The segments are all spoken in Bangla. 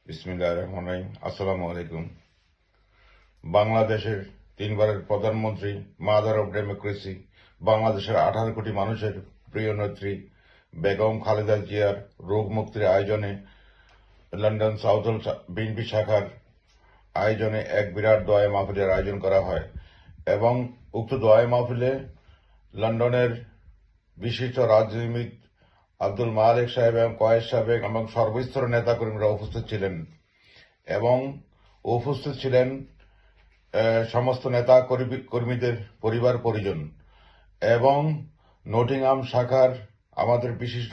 বিসমিল্লাহির রহমানির রহিম। আসসালামু আলাইকুম। বাংলাদেশের তিনবারের প্রধানমন্ত্রী, মাদার অব ডেমোক্রেসি, বাংলাদেশের 18 কোটি মানুষের প্রিয় নেত্রী বেগম খালেদা জিয়ার রোগ মুক্তির আয়োজনে লন্ডন সাউথ হল বিএনপি শাখার আয়োজনে এক বিরাট দোয়া মাহফিলের আয়োজন করা হয় এবং উক্ত দোয়া মাহফিলে লন্ডনের বিশিষ্ট রাজনীতিবিদ আব্দুল মালেক সাহেব এবং কয়েস সাহেব এবং সর্বস্তরের নেতাকর্মীরা উপস্থিত ছিলেন এবং উপস্থিত ছিলেন সমস্ত নেতা কর্মীদের পরিবার পরিজন এবং নটিংহাম শাখার আমাদের বিশিষ্ট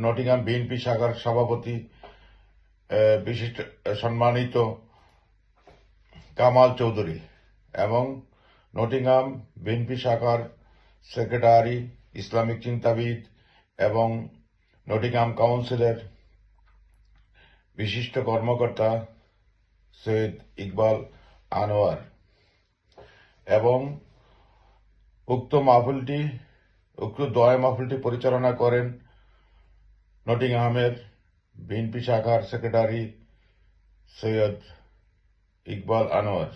নটিংহাম বিএনপি শাখার সভাপতি বিশিষ্ট সম্মানিত কামাল চৌধুরী এবং নটিংহাম বিএনপি শাখার সেক্রেটারি, ইসলামিক চিন্তাবিদ এবং নটিংহাম কাউন্সিলের বিশিষ্ট কর্মকর্তা সৈয়দ ইকবাল আনোয়ার এবং উক্ত দোয়া মাহফিলটি পরিচালনা করেন নটিংহামের বিএনপি শাখার সেক্রেটারি সৈয়দ ইকবাল আনোয়ার।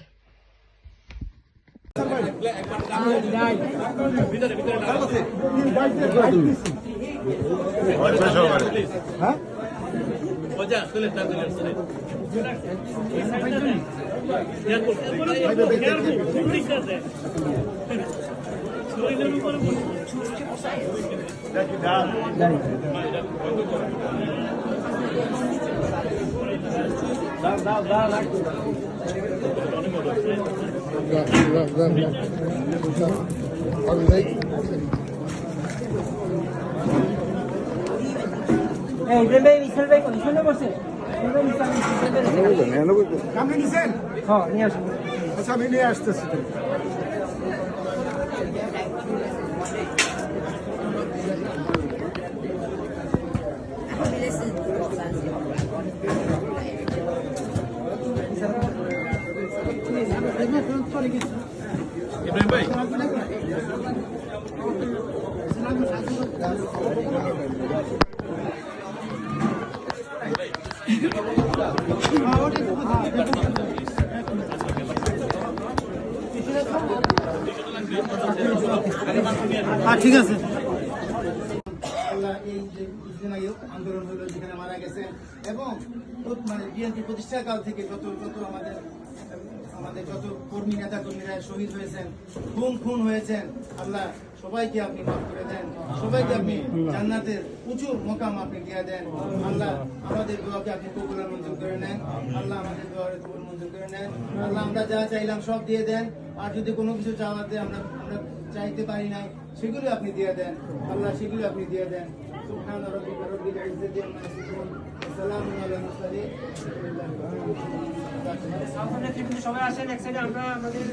আচ্ছা, আমি নিয়ে আসতেছি। ঠিক আছে। এই যে কিছুদিন আগে আন্দোলন হলো, যেখানে মারা গেছেন এবং মানে বিএনপি প্রতিষ্ঠাকাল থেকে যত আমাদের যত কর্মী নেতা কর্মীরা শহীদ হয়েছেন, খুন হয়েছেন, আল্লাহ সবাইকে আপনি মাফ করে দেন, সবাইকে আপনি জান্নাতের উঁচু মোকাম আপনি দিয়ে দেন। আল্লাহ আমাদের দোয়াকে আপনি কবুল মঞ্জুর করে নেন। আল্লাহ আমাদের দোয়ারে কবুল মঞ্জুর করে নেন। আল্লাহ আমরা যা চাইলাম সব দিয়ে দেন, আর যদি কোনো কিছু চাওয়াতে আমরা চাইতে পারি নাই সেগুলো আপনি দিয়ে দেন। আল্লাহ সেগুলো আপনি দিয়ে দেন। সুবহান রাব্বিকা রাব্বিল ইজ্জাতি আম্মা ইয়াসিফুন ওয়া সালামুন আলাল মুরসালিন। সবাই আসেন এক সাইডে, আমরা আমাদের